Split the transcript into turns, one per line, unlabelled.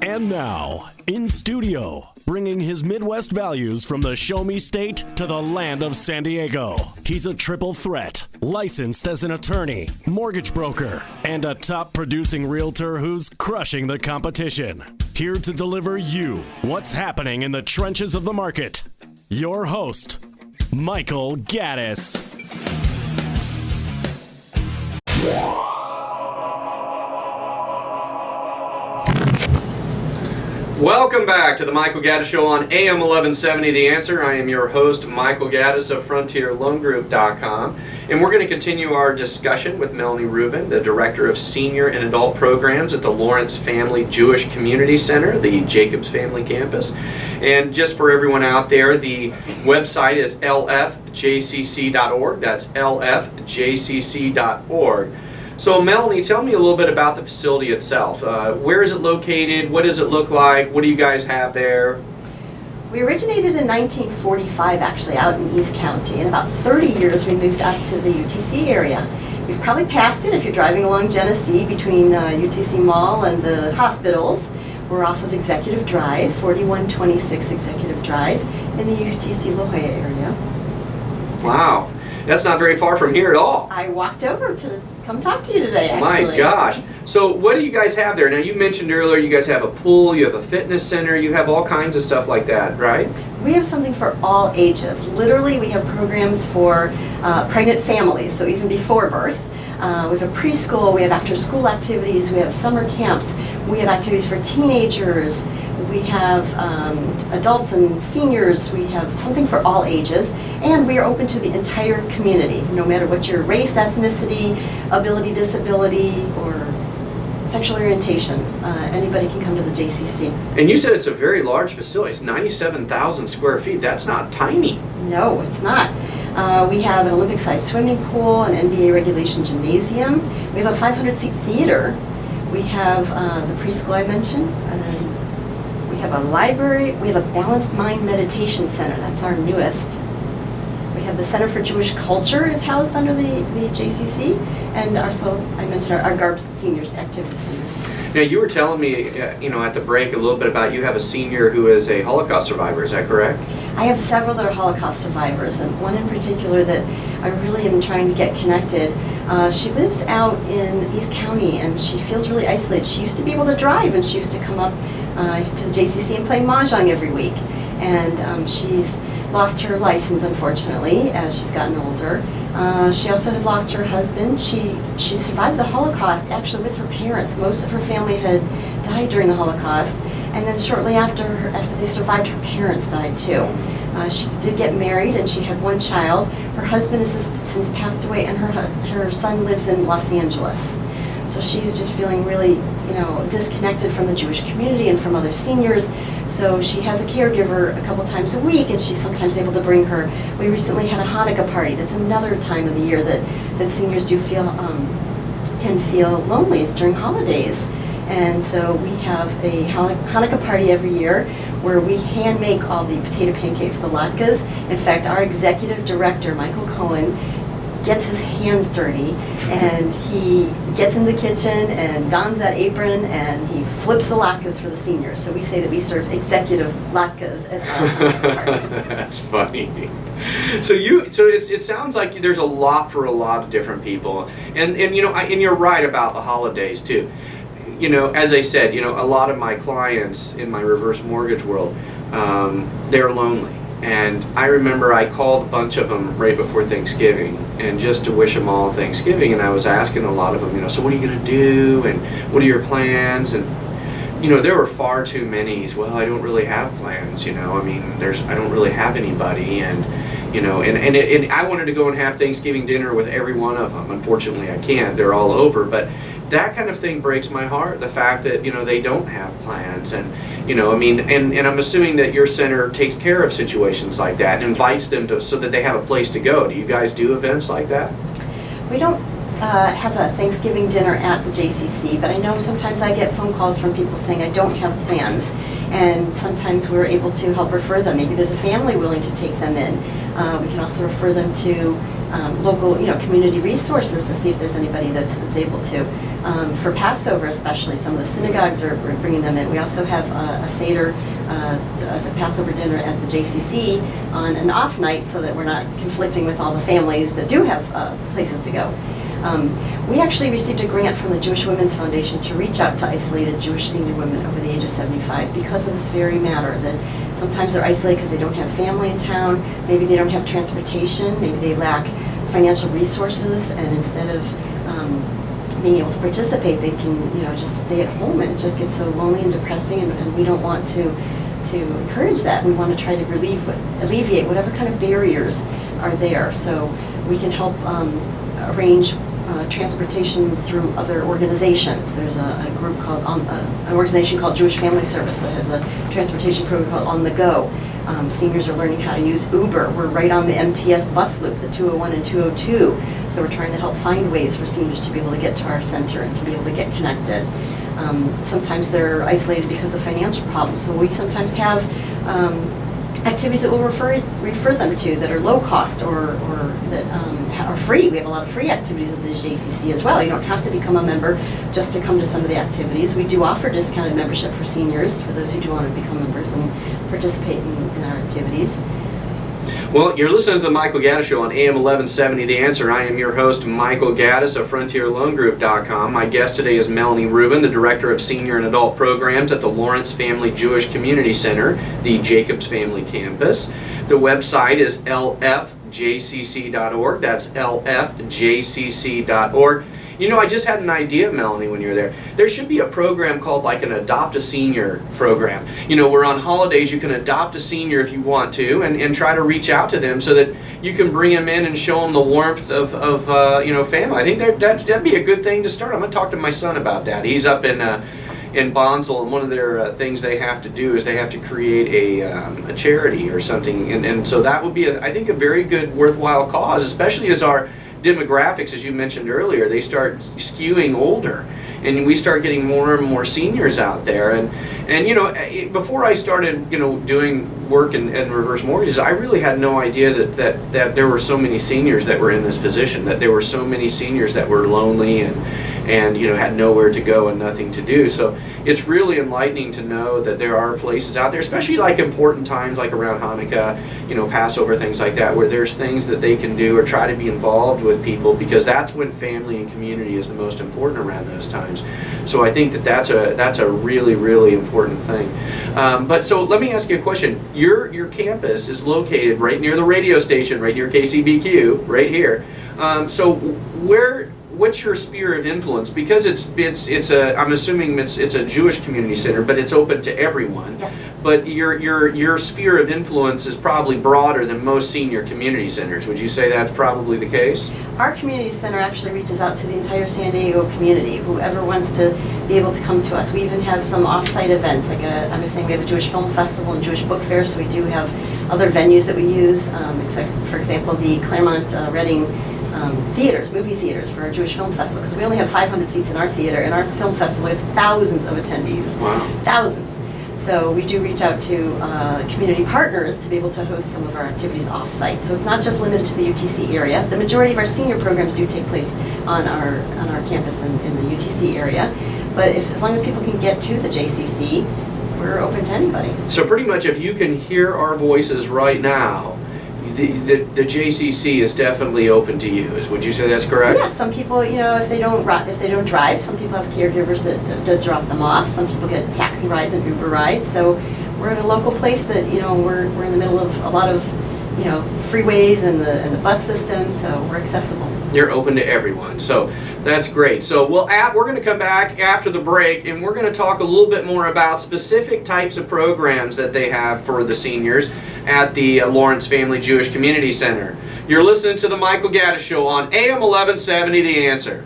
And now, in studio, bringing his Midwest values from the Show Me State to the land of San Diego. He's a triple threat, licensed as an attorney, mortgage broker, and a top producing realtor who's crushing the competition. Here to deliver you what's happening in the trenches of the market. Your host, Michael Gaddis.
Welcome back to the Michael Gaddis Show on AM 1170 The Answer. I am your host, Michael Gaddis of FrontierLoanGroup.com, and we're going to continue our discussion with Melanie Rubin, the Director of Senior and Adult Programs at the Lawrence Family Jewish Community Center, the Jacobs Family Campus. And just for everyone out there, the website is LFJCC.org. That's LFJCC.org. So Melanie, tell me a little bit about the facility itself. Where is it located? What does it look like? What do you guys have there?
We originated in 1945, actually, out in East County. In about 30 years, we moved up to the UTC area. You've probably passed it if you're driving along Genesee between UTC Mall and the hospitals. We're off of Executive Drive, 4126 Executive Drive, in the UTC La Jolla area.
Wow, that's not very far from here at all.
I walked over to come talk to you today, actually.
My gosh. So what do you guys have there? Now, you mentioned earlier you guys have a pool, you have a fitness center, you have all kinds of stuff like that, right?
We have something for all ages. Literally, we have programs for pregnant families, so even before birth. We have a preschool, we have after-school activities, we have summer camps, we have activities for teenagers, we have adults and seniors, we have something for all ages, and we are open to the entire community, no matter what your race, ethnicity, ability, disability, or sexual orientation. Anybody can come to the JCC.
And you said it's a very large facility. It's 97,000 square feet. That's not tiny.
No, it's not. We have an Olympic-sized swimming pool, an NBA regulation gymnasium. We have a 500-seat theater. We have the preschool I mentioned. We have a library. We have a balanced mind meditation center. That's our newest. We have the Center for Jewish Culture is housed under the JCC. And also, I mentioned our GARB Seniors Activity Center.
Now, you were telling me, at the break a little bit about you have a senior who is a Holocaust survivor. Is that correct?
I have several that are Holocaust survivors, and one in particular that I really am trying to get connected. She lives out in East County, and she feels really isolated. She used to be able to drive, and she used to come up to the JCC and play mahjong every week. And she's lost her license, unfortunately, as she's gotten older. She also had lost her husband. She survived the Holocaust, actually with her parents. Most of her family had died during the Holocaust. And then shortly after they survived, her parents died too. She did get married, and she had one child. Her husband has since passed away, and her son lives in Los Angeles. So she's just feeling really, disconnected from the Jewish community and from other seniors. So she has a caregiver a couple times a week, and she's sometimes able to bring her. We recently had a Hanukkah party. That's another time of the year that seniors do can feel lonely during holidays. And so we have a Hanukkah party every year where we hand make all the potato pancakes, the latkes. In fact, our executive director, Michael Cohen, gets his hands dirty, and he gets in the kitchen and dons that apron, and he flips the latkes for the seniors. So we say that we serve executive latkes at our party.
That's funny. So it sounds like there's a lot for a lot of different people, and you're right about the holidays too. As I said, a lot of my clients in my reverse mortgage world, they're lonely. And I remember I called a bunch of them right before Thanksgiving, and just to wish them all Thanksgiving, and I was asking a lot of them, so what are you going to do, and what are your plans? And there were far too many. Well, I don't really have plans. I don't really have anybody, and and I wanted to go and have Thanksgiving dinner with every one of them. Unfortunately, I can't. They're all over, but that kind of thing breaks my heart. The fact that they don't have plans, and and I'm assuming that your center takes care of situations like that and invites them so that they have a place to go. Do you guys do events like that?
We don't have a Thanksgiving dinner at the JCC, but I know sometimes I get phone calls from people saying I don't have plans, and sometimes we're able to help refer them. Maybe there's a family willing to take them in. We can also refer them to local, community resources to see if there's anybody that's able to. For Passover especially, some of the synagogues are bringing them in. We also have a Seder, the Passover dinner at the JCC on an off night so that we're not conflicting with all the families that do have places to go. We actually received a grant from the Jewish Women's Foundation to reach out to isolated Jewish senior women over the age of 75 because of this very matter, that sometimes they're isolated because they don't have family in town, maybe they don't have transportation, maybe they lack financial resources, and instead of being able to participate, they can just stay at home, and it just gets so lonely and depressing, and we don't want to encourage that. We want to try to alleviate whatever kind of barriers are there, so we can help arrange transportation through other organizations. There's a group called, an organization called Jewish Family Service that has a transportation program called On the Go. Seniors are learning how to use Uber. We're right on the MTS bus loop, the 201 and 202. So we're trying to help find ways for seniors to be able to get to our center and to be able to get connected. Sometimes they're isolated because of financial problems. So we sometimes have activities that we'll refer them to that are low cost or that are free. We have a lot of free activities at the JCC as well. You don't have to become a member just to come to some of the activities. We do offer discounted membership for seniors, for those who do want to become members and participate in our activities.
Well, you're listening to the Michael Gaddis Show on AM 1170 The Answer. I am your host, Michael Gaddis of FrontierLoanGroup.com. My guest today is Melanie Rubin, the Director of Senior and Adult Programs at the Lawrence Family Jewish Community Center, the Jacobs Family Campus. The website is LFJCC.org. That's LFJCC.org. I just had an idea, Melanie, when you were there. There should be a program called like an Adopt a Senior program. Where on holidays you can adopt a senior if you want to and try to reach out to them so that you can bring them in and show them the warmth of family. I think that'd be a good thing to start. I'm going to talk to my son about that. He's up in Bonsall, and one of their things they have to do is they have to create a charity or something. And so that would be, I think, a very good, worthwhile cause, especially as our demographics, as you mentioned earlier, they start skewing older, and we start getting more and more seniors out there. And before I started doing work and reverse mortgages, I really had no idea that there were so many seniors that were in this position, that there were so many seniors that were lonely and had nowhere to go and nothing to do. So it's really enlightening to know that there are places out there, especially like important times like around Hanukkah, Passover, things like that, where there's things that they can do or try to be involved with people, because that's when family and community is the most important around those times. So I think that's a really, really important thing. But so let me ask you a question. Your campus is located right near the radio station, right near KCBQ, right here. So what's your sphere of influence? Because I'm assuming it's a Jewish community center, but it's open to everyone.
Yes.
But your sphere of influence is probably broader than most senior community centers. Would you say that's probably the case?
Our community center actually reaches out to the entire San Diego community, whoever wants to be able to come to us. We even have some off-site events, like I was saying, we have a Jewish film festival and Jewish book fair, so we do have other venues that we use, except, for example, the Claremont Reading movie theaters for our Jewish Film Festival, because we only have 500 seats in our theater, and our film festival gets thousands of attendees.
Wow.
Thousands. So we do reach out to community partners to be able to host some of our activities off-site. So it's not just limited to the UTC area. The majority of our senior programs do take place on our campus in the UTC area. But as long as people can get to the JCC, we're open to anybody. So
pretty much if you can hear our voices right now, the JCC is definitely open to you. Would you say that's correct?
Yes. Some people, if they don't drive, some people have caregivers that drop them off. Some people get taxi rides and Uber rides. So we're at a local place that we're in the middle of a lot of freeways and the bus system. So we're accessible.
You're open to everyone. So that's great. So we're going to come back after the break, and we're going to talk a little bit more about specific types of programs that they have for the seniors at the Lawrence Family Jewish Community Center. You're listening to the Michael Gaddis Show on AM 1170 The Answer.